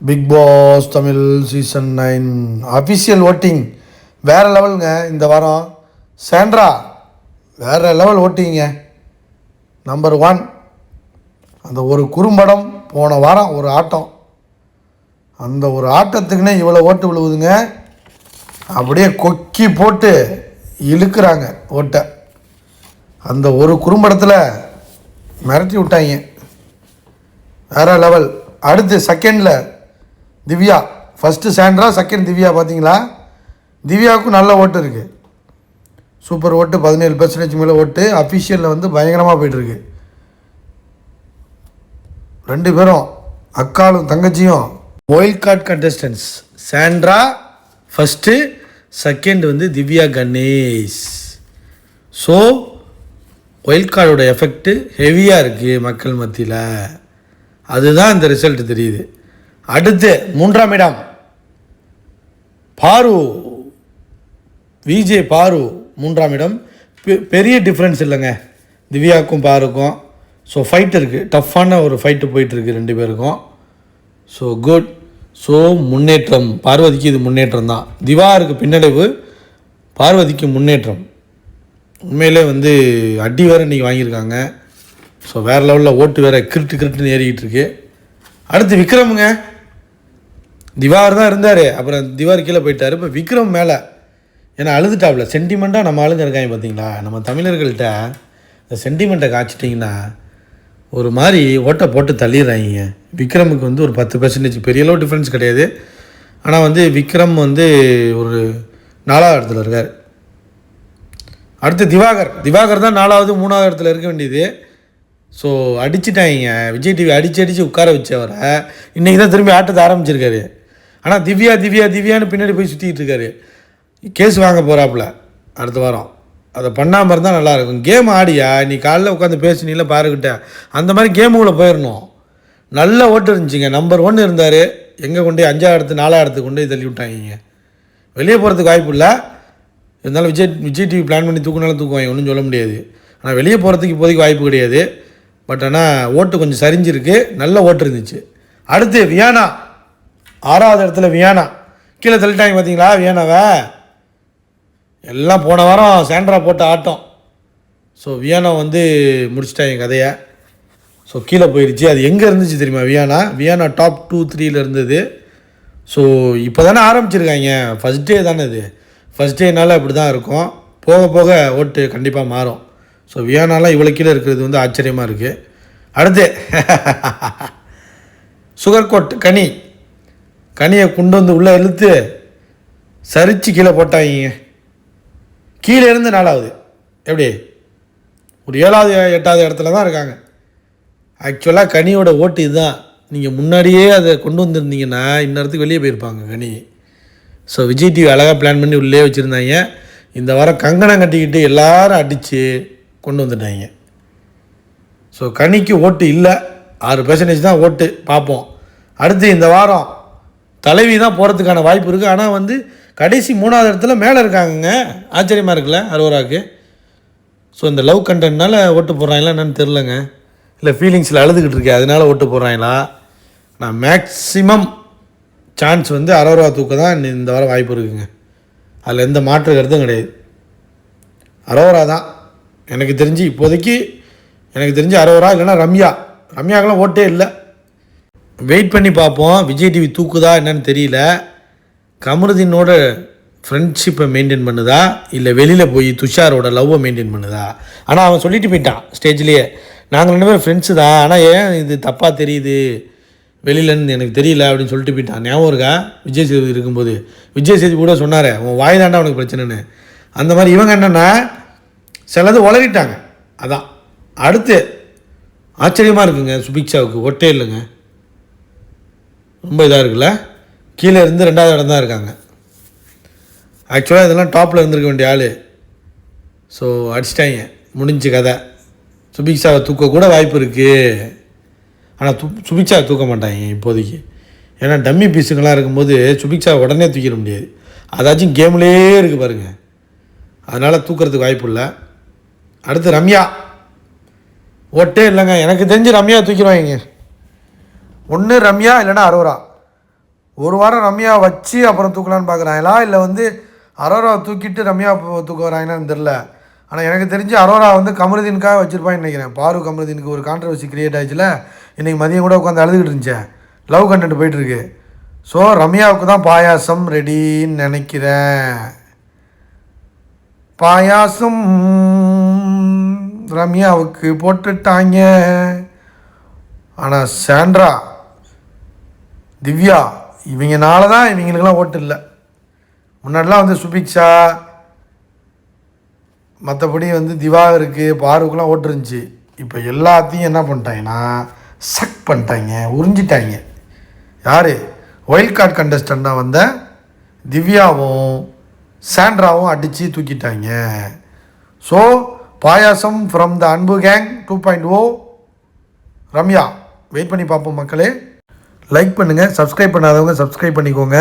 Big Boss Tamil season 9 official voting வேறு லெவலுங்க. இந்த வாரம் சாண்ட்ரா வேறு லெவல் ஓட்டிங்க. நம்பர் 1 அந்த ஒரு குறும்படம். போன வாரம் ஒரு ஆட்டம், அந்த ஒரு ஆட்டத்துக்குன்னே இவ்வளோ ஓட்டு விழுவுதுங்க. அப்படியே கொக்கி போட்டு இழுக்கிறாங்க ஓட்டை. அந்த ஒரு குறும்படத்தில் மிரட்டி விட்டாங்க, வேறு லெவல். அடுத்து செகண்டில் Divya, first Sandra, second Divya. பார்த்தீங்களா, திவ்யாவுக்கும் நல்ல ஓட்டு இருக்குது, சூப்பர் ஓட்டு, 17% மேலே ஓட்டு. அஃபிஷியலில் வந்து பயங்கரமாக போய்ட்டுருக்கு. 2 பேரும் அக்காலும் தங்கச்சியும் wild card contestants. Sandra first, second வந்து திவ்யா கணேஷ். ஸோ ஒயில்ட் கார்டோட எஃபெக்ட்டு ஹெவியாக இருக்குது மக்கள் மத்தியில். அதுதான் இந்த ரிசல்ட் தெரியுது. அடுத்து 3ஆம் இடம் பாரு, விஜே பாரு 3ஆம் இடம். பெரிய டிஃப்ரென்ஸ் இல்லைங்க திவ்யாவுக்கும் பாருக்கும். ஸோ ஃபைட் இருக்குது, டஃப்பான ஒரு ஃபைட்டு போயிட்டுருக்கு 2 பேருக்கும். So good. ஸோ முன்னேற்றம், பார்வதிக்கு இது முன்னேற்றம் தான். திவாருக்கு பின்னடைவு, பார்வதிக்கு முன்னேற்றம். உண்மையிலே வந்து அடி வேறு இன்றைக்கி வாங்கியிருக்காங்க. ஸோ வேறு லெவலில் ஓட்டு வேறு கிருட்டுன்னு ஏறிக்கிட்டு இருக்கு. அடுத்து விக்ரமுங்க. திவார் தான் இருந்தார், அப்புறம் திவார் கீழே போயிட்டார். இப்போ விக்ரம் மேலே, ஏன்னா அழுதுட்டாப்புல. சென்டிமெண்ட்டாக நம்ம ஆளுங்க இருக்காங்க பார்த்தீங்களா. நம்ம தமிழர்கள்ட்ட இந்த சென்டிமெண்ட்டை காய்ச்சிட்டிங்கன்னா ஒரு மாதிரி ஓட்டை போட்டு தள்ளிடுறாங்க. விக்ரமுக்கு வந்து ஒரு 10% பெரிய அளவு டிஃப்ரென்ஸ் கிடையாது. ஆனால் வந்து விக்ரம் வந்து ஒரு 4ஆவது இடத்துல இருக்கார். அடுத்து திவாகர் தான் 4வது 3வது இடத்துல இருக்க வேண்டியது. ஸோ அடிச்சுட்டாங்க, விஜய் டிவி அடித்து உட்கார வச்சவரை. இன்றைக்கி தான் திரும்பி ஆட்டத்தை ஆரம்பிச்சிருக்காரு. ஆனால் திவ்யான்னு பின்னாடி போய் சுற்றிக்கிட்டு இருக்காரு. கேஸ் வாங்க போகிறாப்புல அடுத்த வாரம். அதை பண்ணாமல் இருந்தால் நல்லாயிருக்கும். கேம் ஆடியா, நீ காலைல உட்காந்து பேசுனீங்கள பாருக்கிட்ட, அந்த மாதிரி கேமுக்குள்ளே போயிடணும். நல்ல ஓட்டு இருந்துச்சுங்க. நம்பர் 1 இருந்தார், எங்கே கொண்டு 5ஆவது இடத்து 4ஆவது இடத்துக்கு கொண்டு தள்ளி விட்டாங்க. வெளியே போகிறதுக்கு வாய்ப்பு இல்லை. இருந்தாலும் விஜய் டிவி பிளான் பண்ணி தூக்குனாலும் தூக்குவாங்க, ஒன்றும் சொல்ல முடியாது. ஆனால் வெளியே போகிறதுக்கு இப்போதைக்கு வாய்ப்பு கிடையாது. பட் ஆனால் ஓட்டு கொஞ்சம் சரிஞ்சிருக்கு, நல்ல ஓட்டு இருந்துச்சு. அடுத்து வியானா 6வது இடத்துல. வியானா கீழே தள்ளிட்டாங்க பார்த்தீங்களா. வியானாவை எல்லாம் போன வாரம் சாண்ட்ரா போட்ட ஆட்டம். ஸோ வியானா வந்து முடிச்சிட்டாங்க கதையை. ஸோ கீழே போயிடுச்சு. அது எங்கே இருந்துச்சு தெரியுமா? வியானா டாப் 2-3 இருந்தது. ஸோ இப்போ தானே ஆரம்பிச்சிருக்காங்க, ஃபஸ்ட் டே தானே இது. ஃபஸ்ட் டேனால அப்படி தான் இருக்கும், போக போக ஓட்டு கண்டிப்பாக மாறும். ஸோ வியானாலாம் இவ்வளோ கீழே இருக்கிறது வந்து ஆச்சரியமாக இருக்குது. அடுத்து சுகர் கோட் கனியை கொண்டு வந்து உள்ளே இழுத்து சரித்து கீழே போட்டாங்க. கீழே இருந்து 4வது, எப்படி ஒரு 7வது 8வது இடத்துல தான் இருக்காங்க. ஆக்சுவலாக கனியோட ஓட்டு இதுதான். நீங்கள் முன்னாடியே அதை கொண்டு வந்திருந்தீங்கன்னா இந்நேரத்துக்கு வெளியே போயிருப்பாங்க கனி. ஸோ விஜய் டிவி அழகாக பிளான் பண்ணி உள்ளே வச்சுருந்தாங்க. இந்த வாரம் கங்கணம் கட்டிக்கிட்டு எல்லாரும் அடித்து கொண்டு வந்துட்டாங்க. ஸோ கனிக்கு ஓட்டு இல்லை, 6% தான் ஓட்டு. பார்ப்போம். அடுத்து இந்த வாரம் தலைவி தான் போகிறதுக்கான வாய்ப்பு இருக்குது. ஆனால் வந்து கடைசி 3வது இடத்துல மேலே இருக்காங்கங்க. ஆச்சரியமாக இருக்குல்ல அரோராவுக்கு. ஸோ இந்த லவ் கண்டென்ட்னால ஓட்டு போடுறாங்களா என்னன்னு தெரிலங்க, இல்லை ஃபீலிங்ஸில் அழுதுகிட்டு இருக்கேன் அதனால் ஓட்டு போடுறாங்களா. நான் மேக்ஸிமம் சான்ஸ் வந்து அரோரா தூக்க தான் இந்த வாரம் வாய்ப்பு இருக்குங்க. அதில் எந்த மாற்று கருத்தும் கிடையாது. அரோரா தான் எனக்கு தெரிஞ்சு, இப்போதைக்கு எனக்கு தெரிஞ்சு அரோரா, இல்லைன்னா ரம்யாக்கெல்லாம் ஓட்டே இல்லை. வெயிட் பண்ணி பார்ப்போம். விஜய் டிவி தூக்குதா என்னன்னு தெரியல. கமருதீனோட ஃப்ரெண்ட்ஷிப்பை மெயின்டைன் பண்ணுதா, இல்லை வெளியில் போய் துஷாரோட லவ்வை மெயின்டைன் பண்ணுதா. ஆனால் அவன் சொல்லிட்டு போயிட்டான் ஸ்டேஜ்லேயே, நாங்கள் 2 பேரும் ஃப்ரெண்ட்ஸு தான், ஆனால் ஏன் இது தப்பாக தெரியுது வெளியிலன்னு எனக்கு தெரியல அப்படின்னு சொல்லிட்டு போயிட்டான். ஞாபகம் இருக்கா? விஜய் சேதுபதி இருக்கும்போது விஜய் சேதுபதி கூட சொன்னார், உன் வாய் தாண்டா அவனுக்கு பிரச்சனைன்னு. அந்த மாதிரி இவங்க என்னென்னா சிலது உளறிட்டாங்க. அதான் அடுத்து ஆச்சரியமாக இருக்குங்க. சுபிக்ஷாவுக்கு ஒட்டே இல்லைங்க, ரொம்ப இதாக இருக்குல்ல. கீழே இருந்து 2வது இடம் தான் இருக்காங்க. ஆக்சுவலாக இதெல்லாம் டாப்பில் இருந்திருக்க வேண்டிய ஆள். ஸோ அடிச்சிட்டாங்க, முடிஞ்சு கதை. சுபிக்ஷாவை தூக்க கூட வாய்ப்பு இருக்குது. ஆனால் சுபிக்ஷாவை தூக்க மாட்டாங்க இப்போதைக்கு. ஏன்னா டம்மி பீஸுங்களாம் இருக்கும்போது சுபிக்ஷாவை உடனே தூக்கிட முடியாது. அதாச்சும் கேம்லேயே இருக்குது பாருங்கள், அதனால் தூக்கிறதுக்கு வாய்ப்பு இல்லை. அடுத்து ரம்யா ஓட்டே இல்லைங்க. எனக்கு தெரிஞ்சு ரம்யா தூக்கிடுவாங்க. ஒன்று ரம்யா இல்லைன்னா அரோரா. ஒரு வாரம் ரம்யா வச்சு அப்புறம் தூக்கலான்னு பார்க்குறாங்களா, இல்லை வந்து அரோராவை தூக்கிட்டு ரம்யா தூக்க வராங்கன்னு தெரில. ஆனால் எனக்கு தெரிஞ்சு அரோரா வந்து கமருதீனுக்காக வச்சுருப்பான்னு நினைக்கிறேன். பாரு கமருதீனுக்கு ஒரு கான்ட்ரவர்சி கிரியேட் ஆகிடுச்சுல, இன்றைக்கி மதியம் கூட உட்காந்து அழுதுகிட்டு இருந்துச்சேன். லவ் கண்டென்ட் போயிட்டுருக்கு. ஸோ ரம்யாவுக்கு தான் பாயாசம் ரெடின்னு நினைக்கிறேன். பாயாசம் ரம்யாவுக்கு போட்டுட்டாங்க. ஆனால் சாண்ட்ரா, திவ்யா இவங்கனால தான் இவங்களுக்கெல்லாம் ஓட்டு இல்லை. முன்னாடிலாம் வந்து சுபிக்ஷா, மற்றபடி வந்து திவாகருக்கு, பாருக்கெலாம் ஓட்டு இருந்துச்சு. இப்போ எல்லாத்தையும் என்ன பண்ணிட்டாங்கன்னா சக் பண்ணிட்டாங்க, உறிஞ்சிட்டாங்க. யார்? ஒயில்ட் கார்டு கண்டஸ்டண்ட்டாக வந்த திவ்யாவும் சாண்ட்ராவும் அடித்து தூக்கிட்டாங்க. ஸோ பாயாசம் ஃப்ரம் த அன்பு கேங் 2.0 ரம்யா. வெயிட் பண்ணி பார்ப்போம் மக்களே. லைக் பண்ணுங்கள், சப்ஸ்கிரைப் பண்ணாதவங்க சப்ஸ்கிரைப் பண்ணிக்கோங்க.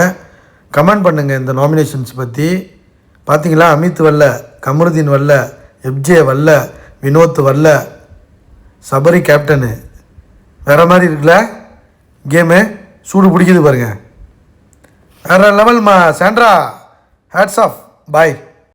கமெண்ட் பண்ணுங்கள் இந்த நாமினேஷன்ஸ் பற்றி. பார்த்தீங்களா, அமித் வரல, கமருதீன் வரல, எப்ஜே வரல, வினோத் வரல, சபரி கேப்டனு. வேறு மாதிரி இருக்குல்ல கேமு, சூடு பிடிக்குது பாருங்கள். வேறு லெவல் சாண்ட்ரா, ஹேட்ஸ் ஆஃப், பாய்.